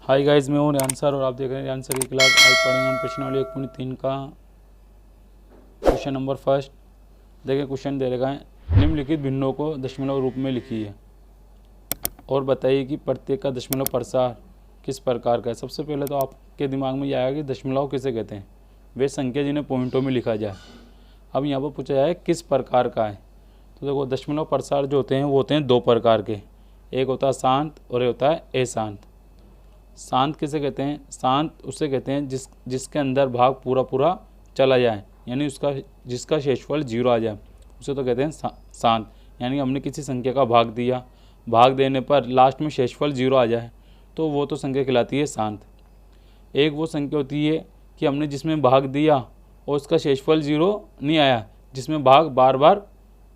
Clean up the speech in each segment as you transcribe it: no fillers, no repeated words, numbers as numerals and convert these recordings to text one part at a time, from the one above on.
Hi guys, मैं हूँ Riyan sir और आप देख रहे हैं रियान सर की क्लास। आज पढ़ेंगे हम प्रश्नावली 1.3 का क्वेश्चन नंबर फर्स्ट। देखिए क्वेश्चन दे रखा है, निम्नलिखित भिन्नों को दशमलव रूप में लिखिए और बताइए कि प्रत्येक का दशमलव प्रसार किस प्रकार का है। सबसे पहले तो आपके दिमाग में यह आएगा कि दशमलव किसे कहते हैं, वे संख्या जिन्हें पॉइंटों में लिखा जाए। अब यहाँ पर पूछा जाए किस प्रकार का है, तो देखो दशमलव प्रसार जो होते हैं वो होते हैं दो प्रकार के, एक होता है शांत और एक होता है अशांत। शांत किसे कहते हैं, शांत उसे कहते हैं जिसके अंदर भाग पूरा पूरा चला जाए, यानी जिसका शेषफल 0 आ जाए, उसे तो कहते हैं शांत। यानी हमने किसी संख्या का भाग दिया, भाग देने पर लास्ट में शेषफल 0 आ जाए तो वो तो संख्या कहलाती है शांत। एक वो संख्या होती है कि हमने जिसमें भाग दिया और उसका शेषफल 0 नहीं आया, जिसमें भाग बार बार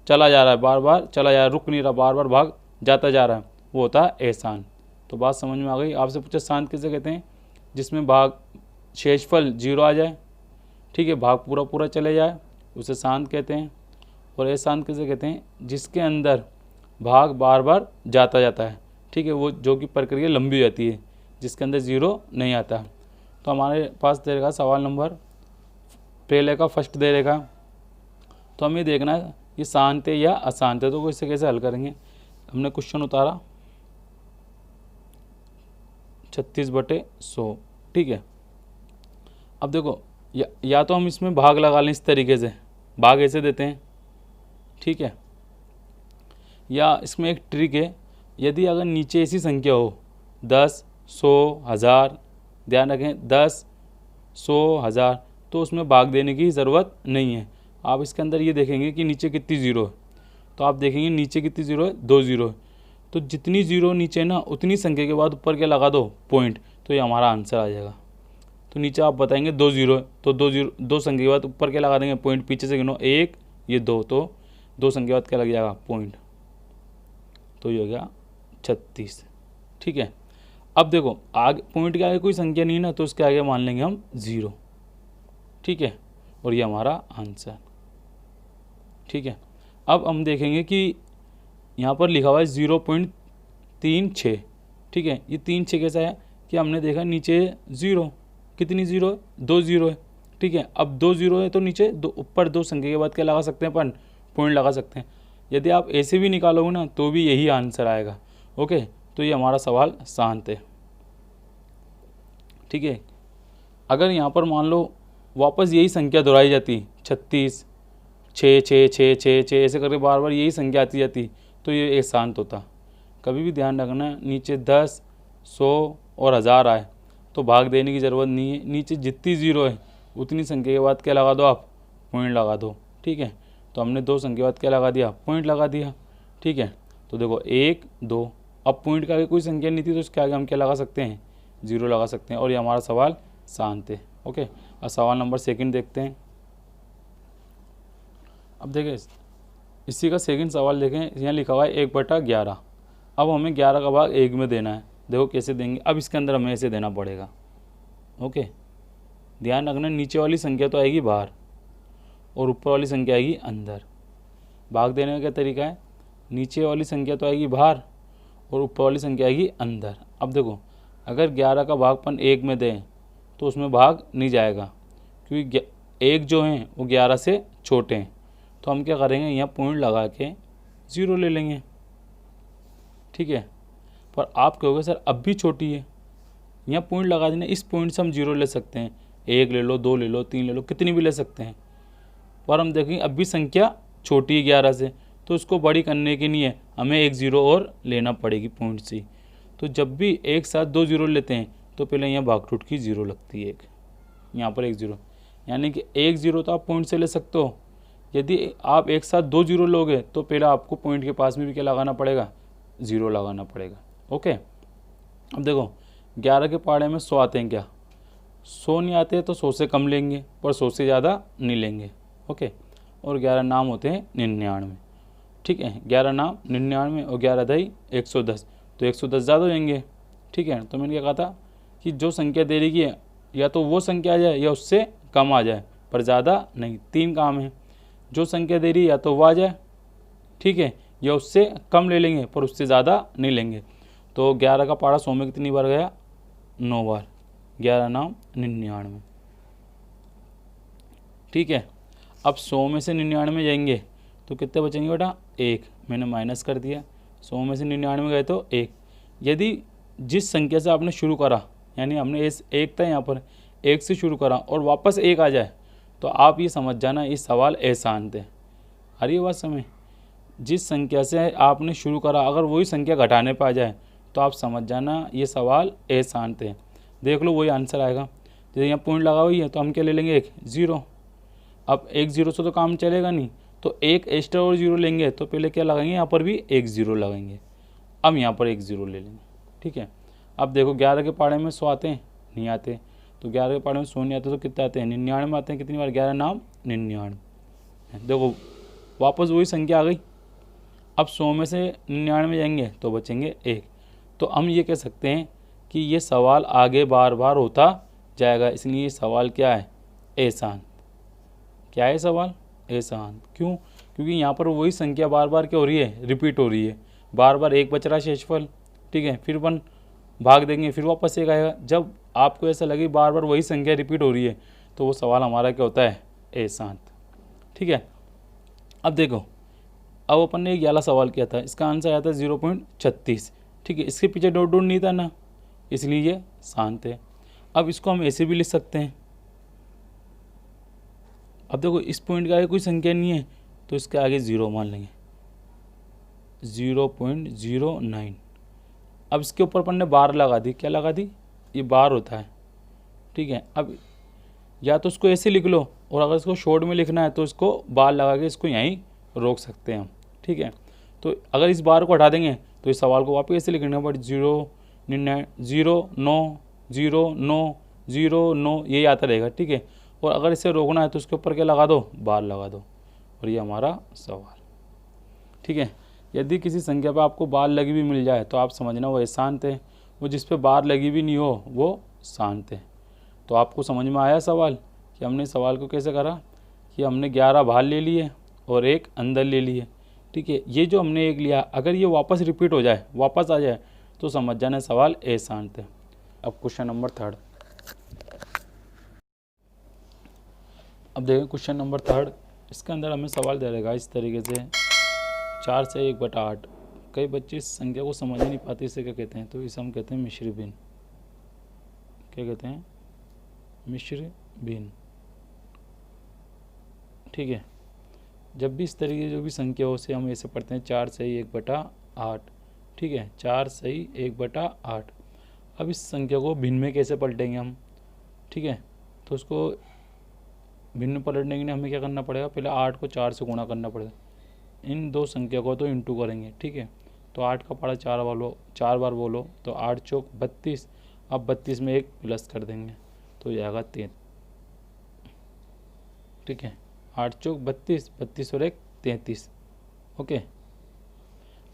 चला जा रहा है, बार बार चला जा रहा है, रुक नहीं रहा, बार बार भाग जाता जा रहा है, वो होता है अशांत। तो बात समझ में आ गई। आपसे पूछा शांत किसे कहते हैं, जिसमें भाग शेषफल 0 आ जाए, ठीक है, भाग पूरा पूरा चले जाए, उसे शांत कहते हैं। और अशांत किसे कहते हैं, जिसके अंदर भाग बार बार जाता जाता है, ठीक है, वो जो कि प्रक्रिया लंबी हो जाती है, जिसके अंदर 0 नहीं आता। तो हमारे पास दे रखा सवाल नंबर पहले का फर्स्ट दे रखा, तो हमें देखना है ये शांत है या अशांत है। तो इसे कैसे हल करेंगे, हमने क्वेश्चन उतारा 36/100, ठीक है। अब देखो या तो हम इसमें भाग लगा लें इस तरीके से, भाग ऐसे देते हैं, ठीक है, या इसमें एक ट्रिक है, यदि अगर नीचे ऐसी संख्या हो 10, 100, 1000, ध्यान रखें 10, 100, 1000, तो उसमें भाग देने की ज़रूरत नहीं है। आप इसके अंदर ये देखेंगे कि नीचे कितनी ज़ीरो है, तो आप देखेंगे नीचे कितनी ज़ीरो है, 2 ज़ीरो है। तो जितनी ज़ीरो नीचे ना उतनी संख्या के बाद ऊपर क्या लगा दो, पॉइंट, तो ये हमारा आंसर आ जाएगा। तो नीचे आप बताएंगे 2 ज़ीरो है, तो 2 संख्या के बाद ऊपर क्या लगा देंगे, पॉइंट, पीछे से गिनो 1, ये 2, तो 2 संख्या के बाद क्या लग जाएगा, पॉइंट, तो ये हो गया 36, ठीक है। अब देखो आगे पॉइंट के आगे कोई संख्या नहीं है ना, तो उसके आगे मान लेंगे हम 0, ठीक है, और ये हमारा आंसर, ठीक है। अब हम देखेंगे कि यहाँ पर लिखा हुआ है 0.36, ठीक है। ये 3 6 कैसा है कि हमने देखा नीचे 0, कितनी 0 है, 2 ज़ीरो है, ठीक है। अब 2 ज़ीरो है तो नीचे ऊपर 2 संख्या के बाद क्या लगा सकते हैं अपन, पॉइंट लगा सकते हैं। यदि आप ऐसे भी निकालोगे ना तो भी यही आंसर आएगा, ओके। तो ये हमारा सवाल शांत है, ठीक है। अगर यहाँ पर मान लो वापस यही संख्या दोहराई जाती, 36, 6 6 6 6 6 ऐसे करके बार बार यही संख्या आती जाती, तो ये अशांत होता। कभी भी ध्यान रखना, नीचे 10, 100 और 1000 आए तो भाग देने की ज़रूरत नहीं है, नीचे जितनी ज़ीरो है उतनी संख्या के बाद क्या लगा दो आप, पॉइंट लगा दो, ठीक है। तो हमने 2 संख्या के बाद क्या लगा दिया, पॉइंट लगा दिया, ठीक है। तो देखो 1 2, अब पॉइंट के आगे कोई संख्या नहीं थी तो उसके आगे हम क्या लगा सकते हैं, 0 लगा सकते हैं, और ये हमारा सवाल शांत है, ओके। अब सवाल नंबर सेकंड देखते हैं। अब देखें इसी का सेकंड सवाल देखें, यहाँ लिखा हुआ है 1/11। अब हमें 11 का भाग 1 में देना है। देखो कैसे देंगे, अब इसके अंदर हमें ऐसे देना पड़ेगा, ओके। ध्यान रखना नीचे वाली संख्या तो आएगी बाहर और ऊपर वाली संख्या आएगी अंदर। भाग देने का क्या तरीका है, नीचे वाली संख्या तो आएगी बाहर और ऊपर वाली संख्या आएगी अंदर। अब देखो अगर 11 का भागपन 1 में दें तो उसमें भाग नहीं जाएगा, क्योंकि 1 जो है वो 11 से छोटे हैं। तो हम क्या करेंगे, यहाँ पॉइंट लगा के 0 ले लेंगे, ठीक है। पर आप कहोगे सर अब भी छोटी है, यहाँ पॉइंट लगा देना, इस पॉइंट से हम 0 ले सकते हैं, 1 ले लो, 2 ले लो, 3 ले लो, कितनी भी ले सकते हैं। पर हम देखेंगे अब भी संख्या छोटी है 11 से, तो उसको बड़ी करने के लिए हमें 1 0 और लेना पड़ेगी पॉइंट से। तो जब भी एक साथ 2 0 लेते हैं तो पहले यहाँ भाग टूट की 0 लगती है, एक यहाँ पर 1 0, यानी कि 1 0 तो आप पॉइंट से ले सकते हो। यदि आप एक साथ 2 0 लोगे तो पहले आपको पॉइंट के पास में भी क्या लगाना पड़ेगा, 0 लगाना पड़ेगा, ओके। अब देखो 11 के पहाड़े में 100 आते हैं क्या, 100 नहीं आते तो 100 से कम लेंगे पर 100 से ज़्यादा नहीं लेंगे, ओके। और 11 नाम होते हैं 99, ठीक है। 11 नाम 99 और 11 दही 110, तो 110 ज़्यादा हो जाएंगे, ठीक है। तो मैंने क्या कहा था कि जो संख्या दे रही है या तो वो संख्या आ जाए या उससे कम आ जाए, पर ज़्यादा नहीं। 3 काम है, जो संख्या दे रही है या तो वो आ जाए, ठीक है, या उससे कम ले लेंगे पर उससे ज़्यादा नहीं लेंगे। तो 11 का पहाड़ा 100 में कितनी बार गया, 9 बार, 11 9 99। ठीक है, अब 100 में से 99 जाएंगे तो कितने बचेंगे बेटा, 1। मैंने माइनस कर दिया, 100 में से 99 गए तो 1। यदि जिस संख्या से आपने शुरू करा, यानी हमने इस 1 था यहाँ पर, 1 से शुरू करा और वापस 1 आ जाए, तो आप ये समझ जाना इस सवाल आसान थे। आ रही है बात समझ? जिस संख्या से आपने शुरू करा अगर वही संख्या घटाने पर आ जाए तो आप समझ जाना ये सवाल आसान थे। देख लो वही आंसर आएगा। जैसे यहाँ पॉइंट लगा हुई है तो हम क्या ले लेंगे, 1 0। अब 1 0 से तो काम चलेगा नहीं, तो एक एक्स्ट्रा और 0 लेंगे, तो पहले क्या लगाएंगे, यहाँ पर भी 1 0 लगाएंगे। अब यहाँ पर 1 0 ले लेंगे। ठीक है, अब देखो 11 के पाड़े में 100 आते हैं, नहीं आते, तो 11 के पाड़े में 100 नहीं आते तो कितने आते हैं, 99 आते हैं। कितनी बार, 11 नाम 99। देखो वापस वही संख्या आ गई। अब 100 में से 99 जाएंगे तो बचेंगे 1। तो हम ये कह सकते हैं कि ये सवाल आगे बार बार होता जाएगा, इसलिए ये सवाल क्या है, आसान। क्या है सवाल, आसान। क्यों? क्योंकि यहाँ पर वही संख्या बार बार क्या हो रही है, रिपीट हो रही है। बार बार 1 बच रहा है शेषफल, ठीक है, फिर 1 भाग देंगे, फिर वापस 1 आएगा। जब आपको ऐसा लगे बार बार वही संख्या रिपीट हो रही है तो वो सवाल हमारा क्या होता है, आसान। ठीक है, अब देखो, अब अपन ने एक वाला सवाल किया था, इसका आंसर आया था 0.36। ठीक है, इसके पीछे डॉट डॉट नहीं था ना, इसलिए ये शांत है। अब इसको हम ऐसे भी लिख सकते हैं। अब देखो इस पॉइंट के आगे कोई संख्या नहीं है तो इसके आगे 0 मान लेंगे, 0.09। अब इसके ऊपर अपन ने बार लगा दी, क्या लगा दी, ये बार होता है। ठीक है, अब या तो इसको ऐसे लिख लो, और अगर इसको शॉर्ट में लिखना है तो इसको बार लगा के इसको यहीं रोक सकते हैं हम। ठीक है, तो अगर इस बार को हटा देंगे तो इस सवाल को वापस ऐसे लिखना, बट 0 9 0 9 0 9 यही आता रहेगा। ठीक है, और अगर इसे रोकना है तो उसके ऊपर क्या लगा दो, बार लगा दो, और ये हमारा सवाल। ठीक है, यदि किसी संख्या पर आपको बार लगी भी मिल जाए तो आप समझना वो शांत है, वो जिस पे बार लगी भी नहीं हो वो शांत है। तो आपको समझ में आया सवाल कि हमने सवाल को कैसे करा, कि हमने 11 बाहर ले लिए और 1 अंदर ले लिए। ठीक है, ये जो हमने 1 लिया अगर ये वापस रिपीट हो जाए, वापस आ जाए, तो समझ जाना सवाल शांत है। अब क्वेश्चन नंबर 3। अब देखें क्वेश्चन नंबर 3, इसके अंदर हमें सवाल दे रहेगा इस तरीके से, 4 से 1/8। कई बच्चे इस संख्या को समझ ही नहीं पाते, इसे क्या कहते हैं, तो इसे हम कहते हैं मिश्र भिन्न। क्या कहते हैं, मिश्र भिन्न। ठीक है, जब भी इस तरीके की जो भी संख्या हो उसे हम ऐसे पढ़ते हैं, 4 से 1/8। ठीक है, 4 से 1/8। अब इस संख्या को भिन्न में कैसे पलटेंगे हम। ठीक है, तो उसको भिन्न पलटने के लिए हमें क्या करना पड़ेगा, पहले 8 को 4 से गुणा करना पड़ेगा। इन दो संख्या को तो इंटू करेंगे। ठीक है, तो 8 का पढ़ा 4 बार बोलो तो 8 चौक 32। अब 32 में 1 प्लस कर देंगे तो जाएगा 3। ठीक है, 8 चौक 32, 32 और 1 33। ओके,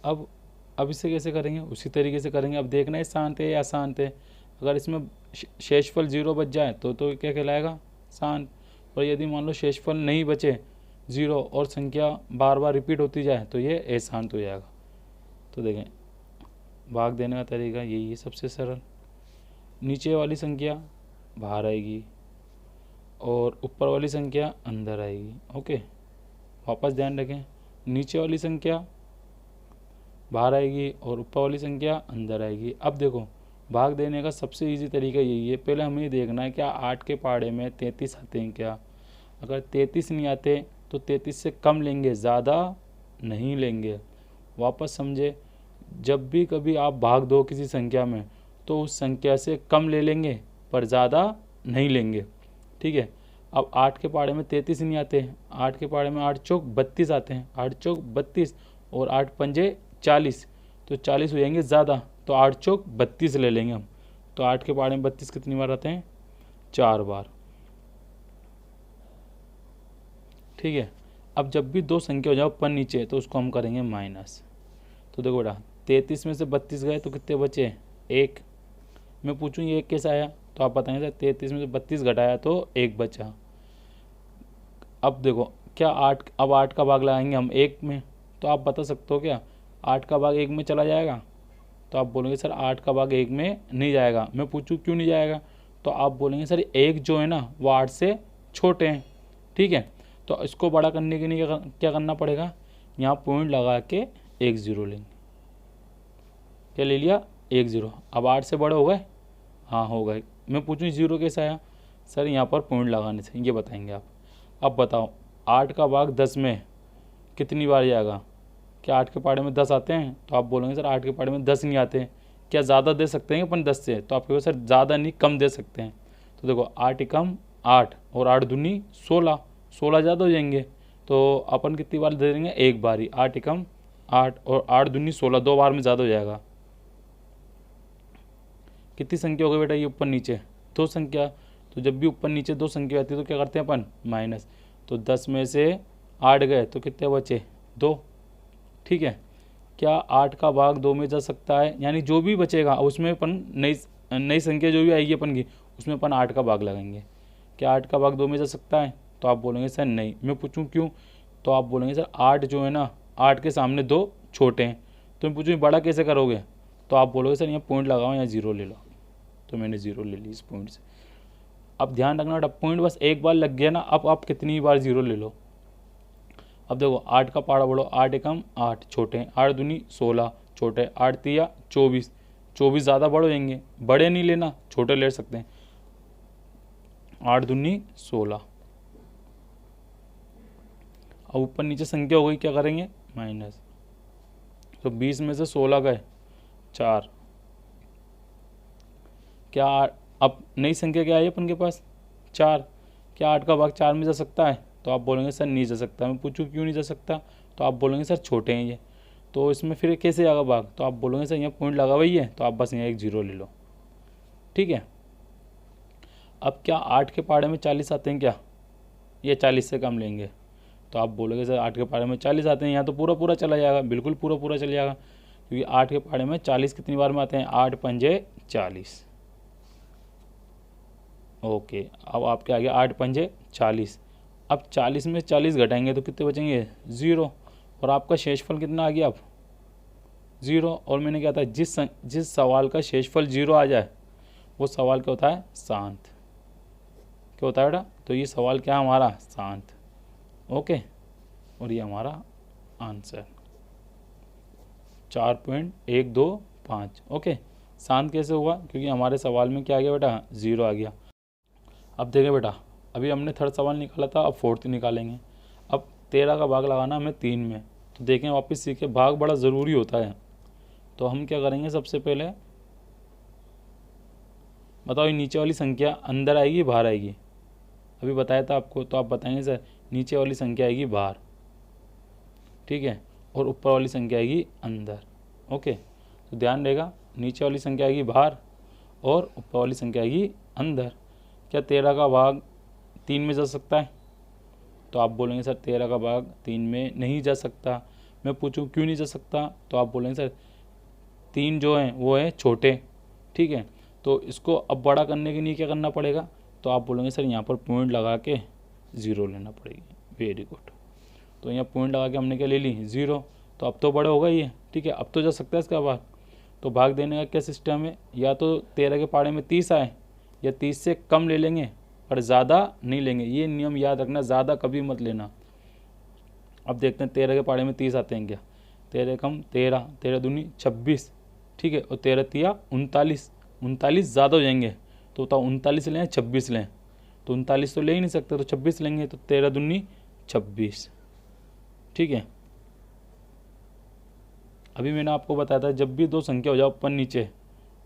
अब इसे कैसे करेंगे, उसी तरीके से करेंगे। अब देखना है शांत है या अशांत है। अगर इसमें शेषफल 0 बच जाए तो क्या कहलाएगा, शांत। और यदि मान लो शेषफल नहीं बचे 0 और संख्या बार बार रिपीट होती जाए तो ये अशांत हो जाएगा। तो देखें, भाग देने का तरीका यही है सबसे सरल। नीचे वाली संख्या बाहर आएगी और ऊपर वाली संख्या अंदर आएगी। ओके, वापस ध्यान रखें, नीचे वाली संख्या बाहर आएगी और ऊपर वाली संख्या अंदर आएगी। अब देखो, भाग देने का सबसे इजी तरीका यही है। पहले हमें देखना है क्या 8 के पहाड़े में 33 आते हैं क्या। अगर 33 नहीं आते तो 33 से कम लेंगे, ज़्यादा नहीं लेंगे। वापस समझे, जब भी कभी आप भाग दो किसी संख्या में तो उस संख्या से कम ले लेंगे पर ज़्यादा नहीं लेंगे। ठीक है, अब 8 के पहाड़े में 33 नहीं आते, 8 के पहाड़े में 8 चौक 32 आते हैं, 8 चौक 32 और 8 पंजे 40, तो 40 हो जाएंगे ज़्यादा, तो 8 चौक 32 ले लेंगे हम। तो 8 के पहाड़े में 32 कितनी बार आते हैं, 4 बार। ठीक है, अब जब भी दो संख्या हो जाए ऊपर नीचे तो उसको हम करेंगे माइनस। तो देखो बेटा, 33 में से 32 गए तो कितने बचे, 1। मैं पूछूँ ये 1 कैसे आया, तो आप बताएंगे 33 में से 32 घटाया तो 1 बचा। अब देखो क्या 8 का भाग लगाएंगे हम 1 में, तो आप बता सकते हो क्या 8 का भाग 1 में चला जाएगा, तो तो आप बोलेंगे सर 8 का भाग 1 में नहीं जाएगा। मैं पूछूं क्यों नहीं जाएगा, तो आप बोलेंगे सर 1 जो है ना वो 8 से छोटे हैं, ठीक है। तो इसको बड़ा करने के लिए क्या करना पड़ेगा, यहाँ पॉइंट लगा के 1 0 लेंगे। क्या ले लिया, 1 0। अब 8 से बड़े हो गए, हाँ हो गए। मैं पूछूं 0 कैसे आया, सर यहाँ पर पॉइंट लगाने से, ये बताएंगे आप। अब बताओ 8 का भाग 10 में कितनी बार जाएगा, क्या 8 के पहाड़े में 10 आते हैं, तो आप बोलेंगे सर 8 के पहाड़े में 10 नहीं आते। क्या ज़्यादा दे सकते हैं अपन 10 से, तो आप कहोगे सर ज़्यादा नहीं कम दे सकते हैं। तो देखो 8 एकम 8 और 8 दूनी 16, 16 ज़्यादा हो जाएंगे, तो अपन कितनी बार दे देंगे, एक बार ही। 8 एकम 8 और 8 दूनी 16, 2 बार में ज़्यादा हो जाएगा। कितनी संख्या हो गई बेटा ये ऊपर नीचे, 2 संख्या। तो जब भी ऊपर नीचे 2 संख्या आती है तो क्या करते हैं अपन, माइनस। तो 10 में से 8 गए तो कितने बचे, 2, ठीक है। क्या 8 का भाग 2 में जा सकता है, यानी जो भी बचेगा उसमें अपन नई संख्या जो भी आएगी अपन की उसमें अपन 8 का भाग लगाएंगे। क्या 8 का भाग 2 में जा सकता है, तो आप बोलेंगे सर नहीं। मैं पूछूं क्यों, तो आप बोलेंगे सर 8 जो है ना 8 के सामने 2 छोटे हैं। तो मैं पूछूँ बड़ा कैसे करोगे, तो आप बोलोगे सर यहाँ पॉइंट लगाओ, यहाँ 0 ले लो। तो मैंने 0 ले ली इस पॉइंट से। अब ध्यान रखना बेटा, पॉइंट बस एक बार लग गया ना, अब आप कितनी बार 0 ले लो। अब देखो 8 का पहाड़ा बढ़ो, 8 एकम 8 छोटे हैं, 8 दूनी 16 छोटे, 8 तिया 24, 24 ज़्यादा बड़े हो जाएंगे, बड़े नहीं लेना छोटे ले सकते हैं। 8 दूनी 16, अब ऊपर नीचे संख्या हो गई, क्या करेंगे, माइनस। तो 20 में से 16 गए 4। क्या अब नई संख्या क्या आई अपन के पास, 4। क्या 8 का भाग 4 में जा सकता है, तो आप बोलेंगे सर नहीं जा सकता। मैं पूछूं क्यों नहीं जा सकता, तो आप बोलेंगे सर छोटे हैं ये, तो इसमें फिर कैसे आएगा भाग, तो आप बोलेंगे सर यहाँ पॉइंट लगा हुआ ही है, तो आप बस यहाँ एक 0 ले लो, ठीक है। अब क्या 8 के पहाड़े में 40 आते हैं क्या, ये 40 से कम लेंगे, तो आप बोलोगे सर 8 के पहाड़े में 40 आते हैं, यहाँ तो पूरा पूरा चला जाएगा, बिल्कुल पूरा पूरा चला जाएगा, क्योंकि 8 के पहाड़े में 40 कितनी बार में आते हैं, 8 पंजे 40। ओके, अब आपके आ गया 8 पंजे 40। अब 40 में 40 घटाएंगे तो कितने बचेंगे, 0। और आपका शेषफल कितना आ गया अब, 0। और मैंने क्या था, जिस सवाल का शेषफल 0 आ जाए वो सवाल क्या होता है, शांत। क्या होता है बेटा, तो ये सवाल क्या है हमारा, शांत। ओके, और ये हमारा आंसर 4.125। ओके, शांत कैसे हुआ, क्योंकि हमारे सवाल में क्या आ गया बेटा, 0 आ गया। अब देखें बेटा, अभी हमने थर्ड सवाल निकाला था, अब फोर्थ निकालेंगे। अब 13 का भाग लगाना हमें 3 में, तो देखें वापस सीखे, भाग बड़ा ज़रूरी होता है। तो हम क्या करेंगे, सबसे पहले बताओ ये नीचे वाली संख्या अंदर आएगी बाहर आएगी, अभी बताया था आपको, तो आप बताएंगे सर नीचे वाली संख्या आएगी बाहर, ठीक है, और ऊपर वाली संख्या आएगी अंदर। ओके, तो ध्यान रहेगा, नीचे वाली संख्या आएगी बाहर और ऊपर वाली संख्या आएगी अंदर। क्या 13 का भाग 3 में जा सकता है, तो आप बोलेंगे सर 13 का भाग 3 में नहीं जा सकता। मैं पूछूं क्यों नहीं जा सकता, तो आप बोलेंगे सर 3 जो हैं वो है छोटे, ठीक है। तो इसको अब बड़ा करने के लिए क्या करना पड़ेगा, तो आप बोलेंगे सर यहाँ पर पॉइंट लगा के 0 लेना पड़ेगी। वेरी गुड, तो यहाँ पॉइंट लगा के हमने क्या ले ली, 0। तो अब तो बड़ा होगा ये, ठीक है, अब तो जा सकता है इसका भाग। तो भाग देने का क्या सिस्टम है, या तो 13 के पहाड़े में 30 आए या 30 से कम ले लेंगे, पर ज़्यादा नहीं लेंगे। ये नियम याद रखना, ज़्यादा कभी मत लेना। अब देखते हैं 13 के पहाड़े में 30 आते हैं क्या, 13 कम 13, 13 दूनी 26, ठीक है, और 13 तिया 39, 39 ज़्यादा हो जाएंगे, तो बताओ 39 लें 26 लें, तो 39 तो ले ही नहीं सकते, तो 26 लेंगे, तो 13 दूनी 26, ठीक है। अभी मैंने आपको बताया था जब भी दो संख्या हो जाए ऊपर नीचे,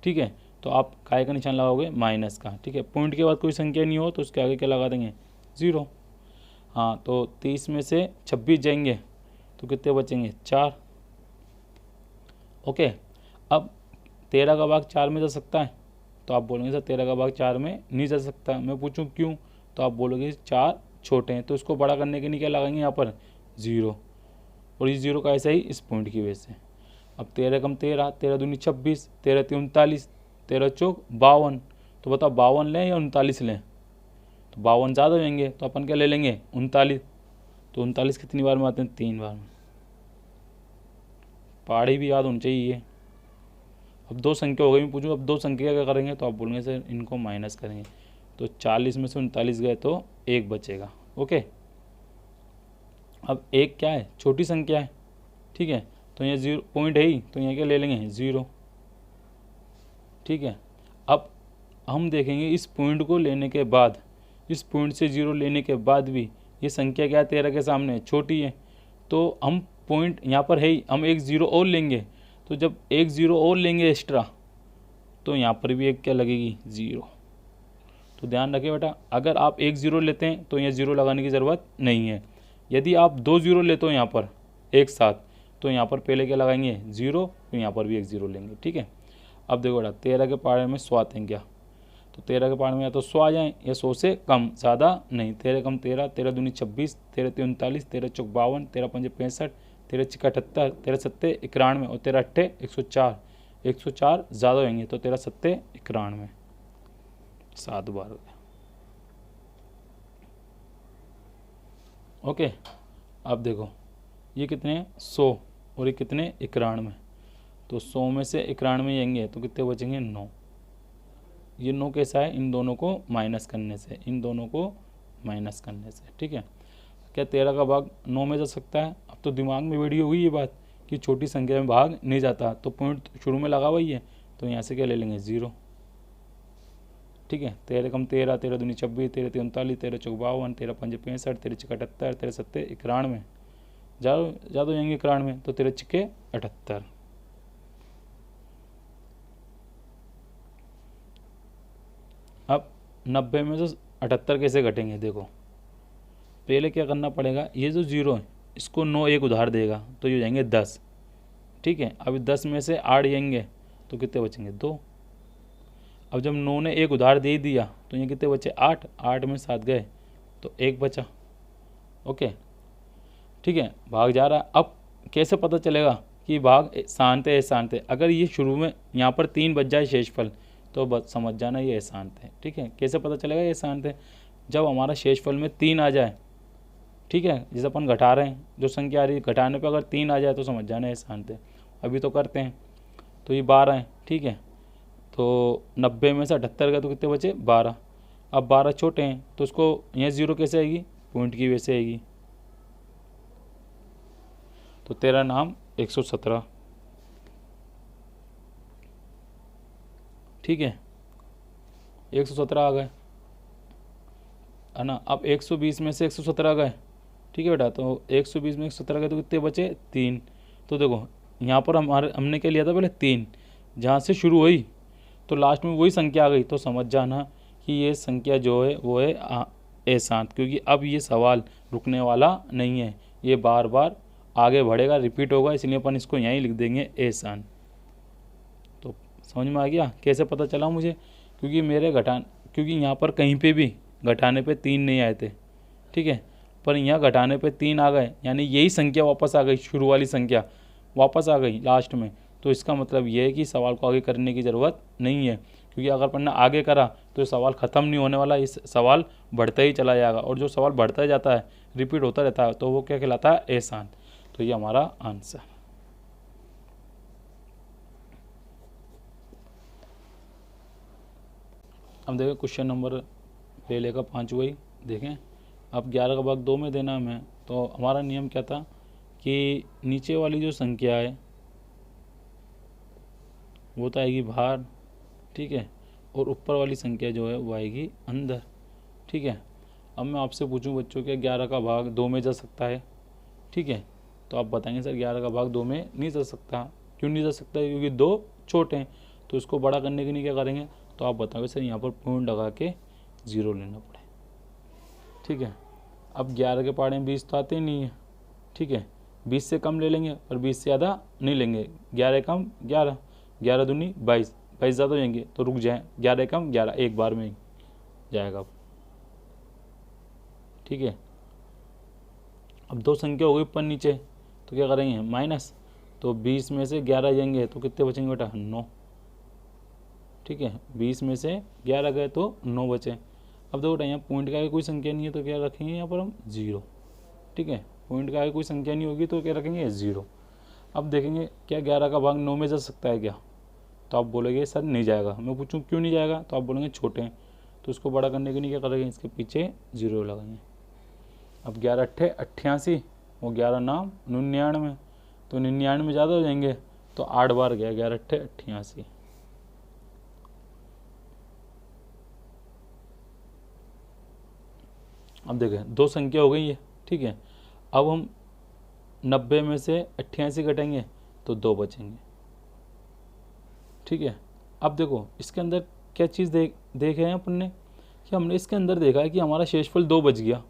ठीक है, तो आप काय का निशान लगाओगे, माइनस का, ठीक है। पॉइंट के बाद कोई संख्या नहीं हो तो उसके आगे क्या लगा देंगे, 0। हाँ, तो 30 में से 26 जाएंगे तो कितने बचेंगे, 4। ओके, अब 13 का भाग 4 में जा सकता है, तो आप बोलेंगे सर 13 का भाग 4 में नहीं जा सकता। मैं पूछूं क्यों, तो आप बोलोगे 4 छोटे हैं, तो इसको बड़ा करने के लिए क्या लगाएंगे यहाँ पर, 0। और इस 0 का ऐसा ही इस पॉइंट की वजह से। अब 13 कम 13, 13 दूनी 26, 13 ती 39, 13 चौक 52, तो बताओ 52 लें या 39 लें, तो 52 ज़्यादा हो जाएंगे, तो अपन क्या ले लेंगे, 39। तो 39 कितनी बार में आते हैं, 3 बार में। पहाड़ी भी याद होनी चाहिए। अब 2 संख्या हो गई, मैं पूछूँ अब 2 संख्या क्या करेंगे, तो आप बोलेंगे सर इनको माइनस करेंगे, तो 40 में से 39 गए तो 1 बचेगा। ओके, अब 1 क्या है, छोटी संख्या है, ठीक है, तो यहाँ 0 पॉइंट है ही, तो यहाँ क्या ले लेंगे 0, ठीक है। अब हम देखेंगे इस पॉइंट को लेने के बाद, इस पॉइंट से 0 लेने के बाद भी ये संख्या क्या है 13 के सामने छोटी है, तो हम पॉइंट यहाँ पर है ही, हम एक 0 और लेंगे, तो जब एक 0 और लेंगे एक्स्ट्रा तो यहाँ पर भी एक क्या लगेगी 0। तो ध्यान रखें बेटा, अगर आप एक 0 लेते हैं तो यहाँ 0 लगाने की ज़रूरत नहीं है। यदि आप 2 0 लेते हो यहाँ पर एक साथ, तो यहाँ पर पहले क्या लगाएंगे 0, तो यहाँ पर भी एक 0 लेंगे, ठीक है। अब देखो बेटा 13 के पहाड़े में 100 आते हैं क्या, तो 13 के पहाड़ में या तो 100 आ जाएँ या 100 से कम, ज़्यादा नहीं। 13 कम 13, 13 दूनी 26, 13 तीन 39, 13 चौक 52, 13 पंजे 65, 13 छिक्का 78, 13 सत्ते 91 और 13 अट्ठे 104। 104 ज़्यादा होंगे तो 13 सत्ते 91, 7 बार हो गया। ओके, अब देखो ये कितने हैं 100 और ये कितने 91, तो 100 में से 91 आएंगे तो कितने बचेंगे 9। ये 9 कैसा है, इन दोनों को माइनस करने से, इन दोनों को माइनस करने से, ठीक है। क्या 13 का भाग 9 में जा सकता है? अब तो दिमाग में बैठी होगी ये बात कि छोटी संख्या में भाग नहीं जाता, तो पॉइंट शुरू में लगा हुआ ही है, तो यहाँ से क्या ले लेंगे 0, ठीक है। 13 कम 13, 13 दूनी 26, 13 तीन 39, 13 चौक 52, 13 पंजे 65, 13 छिक्का 78, 13 सत्ते 91, ज़्यादा हो जाएंगे 91, तो 13 छिक्के 78। अब 90 में से 78 कैसे घटेंगे, देखो पहले क्या करना पड़ेगा, ये जो 0 है इसको 9 एक उधार देगा तो ये हो जाएंगे 10, ठीक है। अब 10 में से 8 जाएंगे तो कितने बचेंगे 2। अब जब 9 ने एक उधार दे दिया तो ये कितने बचे 8, 8 में 7 गए तो 1 बचा। ओके, ठीक है, भाग जा रहा है। अब कैसे पता चलेगा कि भाग शांत है शांत है? अगर ये शुरू में यहाँ पर 3 बच जाए शेषफल तो बस समझ जाना ये शांत है, ठीक है। कैसे पता चलेगा ये शांत है? जब हमारा शेषफल में 3 आ जाए, ठीक है, जैसे अपन घटा रहे हैं जो संख्या आ रही है घटाने पे अगर 3 आ जाए तो समझ जाना ये शांत है। अभी तो करते हैं, तो ये 12 है, ठीक है, तो 90 में से 78 का तो कितने बचे 12। अब 12 छोटे हैं तो उसको यहाँ 0 कैसे आएगी, पॉइंट की वजह से आएगी, तो तेरा नाम 117, ठीक है, 117 आ गए है ना। अब 120 में से 117 गए, ठीक है बेटा, तो 120 में 117 गए तो कितने बचे 3। तो देखो यहाँ पर हमने क्या लिया था पहले 3, जहाँ से शुरू हुई तो लास्ट में वही संख्या आ गई, तो समझ जाना कि ये संख्या जो है वो है अशांत, क्योंकि अब ये सवाल रुकने वाला नहीं है, ये बार बार आगे बढ़ेगा, रिपीट होगा, इसलिए अपन इसको यहीं लिख देंगे अशांत। तो समझ में आ गया कैसे पता चला मुझे, क्योंकि यहाँ पर कहीं पे भी घटाने पे 3 नहीं आए थे, ठीक है, पर यहाँ घटाने पे 3 आ गए, यानी यही संख्या वापस आ गई, शुरू वाली संख्या वापस आ गई लास्ट में। तो इसका मतलब ये है कि सवाल को आगे करने की ज़रूरत नहीं है, क्योंकि अगर अपन ने आगे करा तो सवाल ख़त्म नहीं होने वाला, इस सवाल बढ़ता ही चला जाएगा, और जो सवाल बढ़ता जाता है रिपीट होता रहता है तो वो क्या कहलाता है अशांत। तो ये हमारा आंसर। अब देखें क्वेश्चन नंबर ले लेगा 5 वही देखें। अब 11 का भाग 2 में देना हमें, तो हमारा नियम क्या था कि नीचे वाली जो संख्या है वो तो आएगी बाहर, ठीक है, और ऊपर वाली संख्या जो है वो आएगी अंदर, ठीक है। अब मैं आपसे पूछूं बच्चों क्या 11 का भाग 2 में जा सकता है, ठीक है, तो आप बताएंगे सर 11 का भाग 2 में नहीं जा सकता। क्यों नहीं जा सकता? क्योंकि 2 छोटे हैं, तो इसको बड़ा करने के लिए क्या करेंगे, तो आप बताओगे सर यहाँ पर पॉइंट लगा के 0 लेना पड़े, ठीक है। अब 11 के पहाड़े में 20 तो आते ही नहीं है, ठीक है, 20 से कम ले लेंगे पर 20 से ज़्यादा नहीं लेंगे। 11 कम 11, 11 दूनी 22, 22 ज़्यादा हो जाएंगे तो रुक जाएँ, 11 कम 11 एक बार में ही जाएगा, ठीक है। अब 2 संख्या हो गई ऊपर नीचे, तो क्या करेंगे माइनस, तो 20 में से 11 जाएंगे तो कितने बचेंगे बेटा 9, ठीक है, 20 में से 11 गए तो 9 बचे। अब देखो बेटा यहाँ पॉइंट का कोई संख्या नहीं है तो क्या रखेंगे यहाँ पर हम 0, ठीक है, पॉइंट का कोई संख्या नहीं होगी तो क्या रखेंगे 0। अब देखेंगे क्या 11 का भाग 9 में जा सकता है क्या, तो आप बोलेंगे सर नहीं जाएगा। मैं पूछूं क्यों नहीं जाएगा, तो आप बोलेंगे छोटे हैं। तो उसको बड़ा करने के लिए क्या करेंगे, इसके पीछे 0 लगाएंगे। अब 11 अट्ठे 88 और 11 नाम 99, तो 99 ज़्यादा हो जाएंगे, तो 8 बार गया, 11 अट्ठे 88। अब देखें 2 संख्या हो गई है, ठीक है। अब हम 90 में से 88 घटेंगे तो 2 बचेंगे, ठीक है। अब देखो इसके अंदर क्या चीज़ देखे हैं अपन ने, कि हमने इसके अंदर देखा है कि हमारा शेषफल 2 बच गया,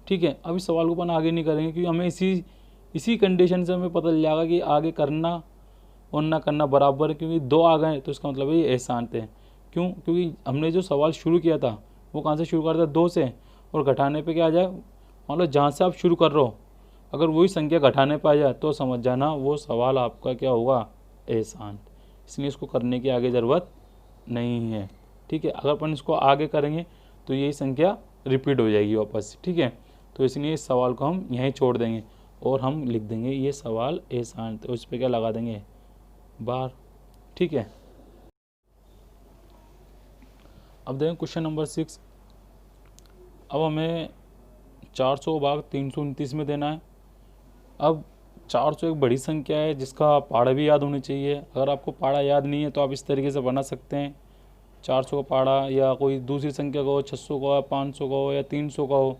ठीक है। अब इस सवाल को अपन आगे नहीं करेंगे, क्योंकि हमें इसी कंडीशन से हमें पता चल जाएगा कि आगे करना और ना करना बराबर है, क्योंकि 2 आ गए तो इसका मतलब है ये एहसान थे। क्यों, क्योंकि हमने जो सवाल शुरू किया था वो कहाँ से शुरू करता था, 2 से, और घटाने पे क्या आ जाए, मान लो जहाँ से आप शुरू कर रहे हो अगर वही संख्या घटाने पे आ जाए तो समझ जाना वो सवाल आपका क्या होगा, एहसान। इसलिए इसको करने की आगे ज़रूरत नहीं है, ठीक है। अगर अपन इसको आगे करेंगे तो यही संख्या रिपीट हो जाएगी वापस, ठीक है। तो इसलिए इस सवाल को हम यहीं छोड़ देंगे और हम लिख देंगे ये सवाल एहसान, तो उस पर क्या लगा देंगे, बार, ठीक है। अब देखें क्वेश्चन नंबर 6। अब हमें 400 भाग 329 में देना है। अब 400 एक बड़ी संख्या है जिसका पाड़ा भी याद होनी चाहिए। अगर आपको पाड़ा याद नहीं है तो आप इस तरीके से बना सकते हैं, 400 का पाड़ा, या कोई दूसरी संख्या का हो, 600 का हो, 500 का हो या 300 का हो।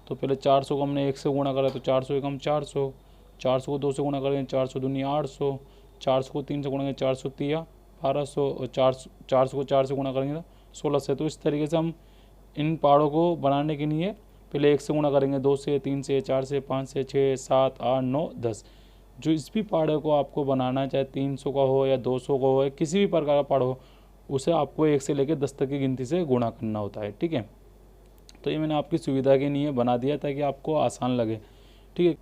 तो पहले 400 को हमने 1 से गुणा करा तो 400 एक हम 400, 400 को 2 से गुणा करेंगे 400 दूनी 800, 400 को 3 से गुणा करेंगे 400 तिया 1200, और 400 को 4 से गुणा करेंगे तो 1600। तो इस तरीके से हम इन पाड़ों को बनाने के लिए पहले 1 से गुणा करेंगे, 2 से, 3 से, 4 से, 5 से, 6, 7, 8, 9, 10। जो इस भी पाड़े को आपको बनाना है, चाहे 300 का हो या 200 का हो या किसी भी प्रकार का पाड़ा हो, उसे आपको 1 से लेकर 10 तक की गिनती से गुणा करना होता है, ठीक है। तो ये मैंने आपकी सुविधा के लिए बना दिया ताकि आपको आसान लगे, ठीक है।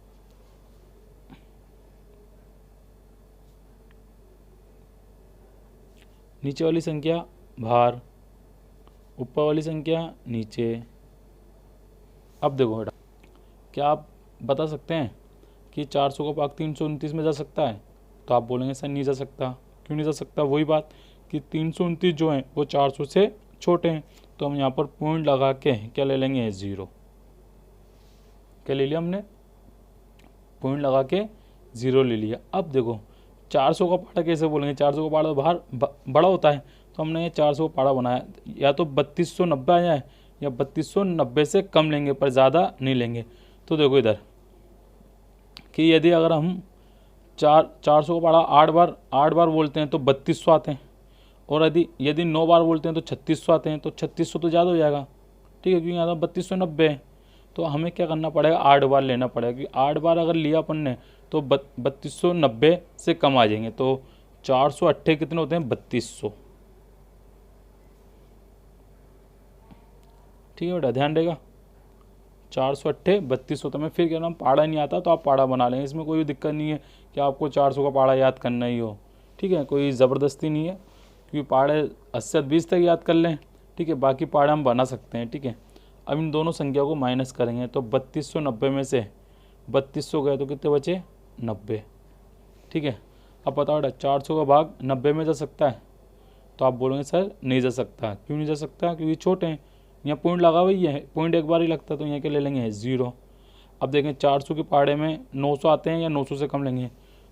नीचे वाली संख्या बाहर, ऊपर वाली संख्या नीचे। अब देखो बेटा, क्या आप बता सकते हैं कि 400 का भाग 329 में जा सकता है? तो आप बोलेंगे सर नहीं जा सकता। क्यों नहीं जा सकता? वही बात कि 329 जो है वो 400 से छोटे हैं, तो हम यहाँ पर पॉइंट लगा के क्या ले लेंगे, 0। क्या ले लिया हमने, पॉइंट लगा के 0 ले लिया। अब देखो 400 का पाड़ा कैसे बोलेंगे, 400 का पाड़ा तो बाहर बड़ा होता है, तो हमने ये 400 का पाड़ा बनाया, या तो 3290 आ जाए या 3290 से कम लेंगे पर ज़्यादा नहीं लेंगे। तो देखो इधर कि यदि अगर हम 400 का पाड़ा 8 बार बोलते हैं तो 3200 आते हैं, और यदि 9 बार बोलते हैं तो 3600 आते हैं। तो 3600 तो ज़्यादा हो जाएगा, ठीक है, क्योंकि यहाँ तो 3290 है। तो हमें क्या करना पड़ेगा, 8 बार लेना पड़ेगा, क्योंकि 8 बार अगर लिया अपन ने तो 3290 से कम आ जाएंगे। तो 400 अट्ठे कितने होते हैं, 3200, ठीक है बेटा, ध्यान रहेगा। 400 अट्ठे 3200। तो मैं फिर कह रहा हूँ पाड़ा नहीं आता तो आप पाड़ा बना लेंगे, इसमें कोई दिक्कत नहीं है कि आपको 400 का पाड़ा याद करना ही हो, ठीक है, कोई ज़बरदस्ती नहीं है, क्योंकि पाड़े 80 20 तक याद कर लें, ठीक है, बाकी पाड़े हम बना सकते हैं, ठीक है। अब इन दोनों संख्या को माइनस करेंगे तो 3290 में से 3200 गए तो कितने बचे, 90, ठीक है। अब बताओ बेटा 400 का भाग 90 में जा सकता है? तो आप बोलेंगे सर नहीं जा सकता। क्यों नहीं जा सकता? क्योंकि छोटे हैं, यहाँ पॉइंट लगा हुआ ही है, पॉइंट एक बार ही लगता है, तो यहाँ के ले लेंगे 0। अब देखें 400 के पाड़े में 900 आते हैं या 900 से कम लेंगे?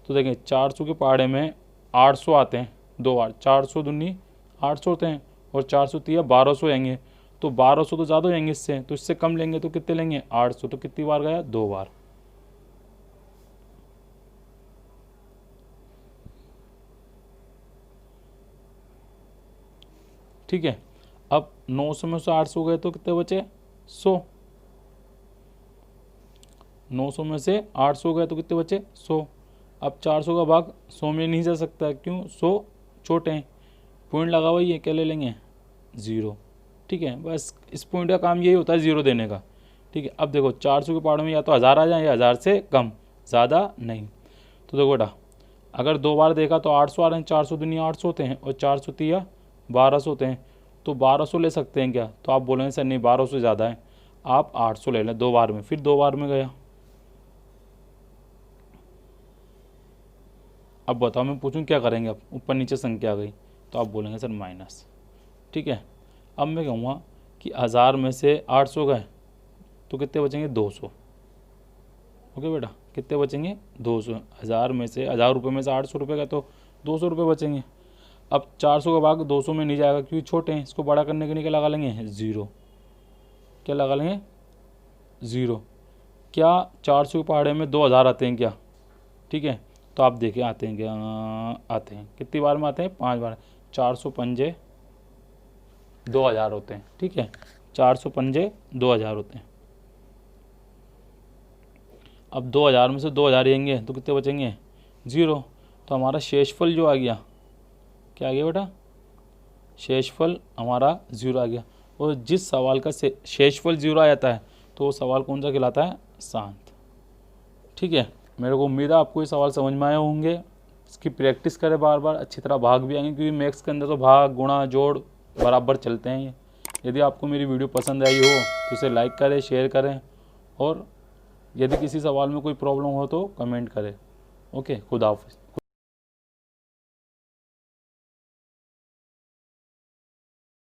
तो देखें 400 के पाड़े में 800 आते हैं 2 बार, 400 दूनी 800 होते हैं, और 400 तिया 1200 आएंगे। तो 1200 तो ज़्यादा हो जाएंगे इससे, तो इससे कम लेंगे तो कितने लेंगे, 800। तो कितनी बार गया, 2 बार, ठीक है। अब 900 में से 800 गए तो कितने बचे, 100। 900 में से 800 गए तो कितने बचे, 100। अब 400 का भाग 100 में नहीं जा सकता, क्यों, 100 छोटे हैं, पॉइंट लगा हुआ ही है, क्या ले लेंगे, 0, ठीक है। बस इस पॉइंट का काम यही होता है 0 देने का, ठीक है। अब देखो 400 के पाड़ों में या तो 1000 आ जाए या 1000 से कम, ज़्यादा नहीं। तो देखो बेटा अगर 2 बार देखा तो 800 आ रहे हैं, 400 दुनिया 800 होते हैं, और 400 तिया 1200 होते हैं। तो 1200 ले सकते हैं क्या? तो आप बोलेंगे सर नहीं 1200 ज़्यादा है, आप 800 ले लें 2 बार में। फिर 2 बार में गया, अब बताओ मैं पूछूं क्या करेंगे, अब ऊपर नीचे संख्या आ गई तो आप बोलेंगे सर माइनस। ठीक है, अब मैं कहूँगा कि 1000 में से 800 गए तो कितने बचेंगे 200। ओके बेटा, कितने बचेंगे 200। 1000 में से 1000 रुपये में से 800 रुपये का तो 200 रुपये बचेंगे। अब 400 का भाग 200 में नहीं जाएगा क्योंकि छोटे हैं, इसको बड़ा करने के लिए क्या लगा लेंगे 0। क्या लगा लेंगे 0। क्या 400 के पहाड़े में 2000 आते हैं क्या? ठीक है, तो आप देखें आते हैं क्या? आते हैं। कितनी बार में आते हैं? 5 बार। 400 पंजे 2000 होते हैं। ठीक है, 400 पंजे 2000 होते हैं। अब 2000 में से 2000 आएंगे तो कितने बचेंगे 0। तो हमारा शेषफल जो आ गया, क्या आ गया बेटा? शेषफल हमारा 0 आ गया। और जिस सवाल का शेषफल 0 आ जाता है तो वो सवाल कौन सा कहलाता है? शांत। ठीक है, मेरे को उम्मीद है आपको ये सवाल समझ में आए होंगे। इसकी प्रैक्टिस करें बार बार, अच्छी तरह भाग भी आएंगे क्योंकि मैथ्स के अंदर तो भाग गुणा जोड़ बराबर चलते हैं ये। यदि आपको मेरी वीडियो पसंद आई हो तो इसे लाइक करें, शेयर करें, और यदि किसी सवाल में कोई प्रॉब्लम हो तो कमेंट करें। ओके, खुदा हाफिज़।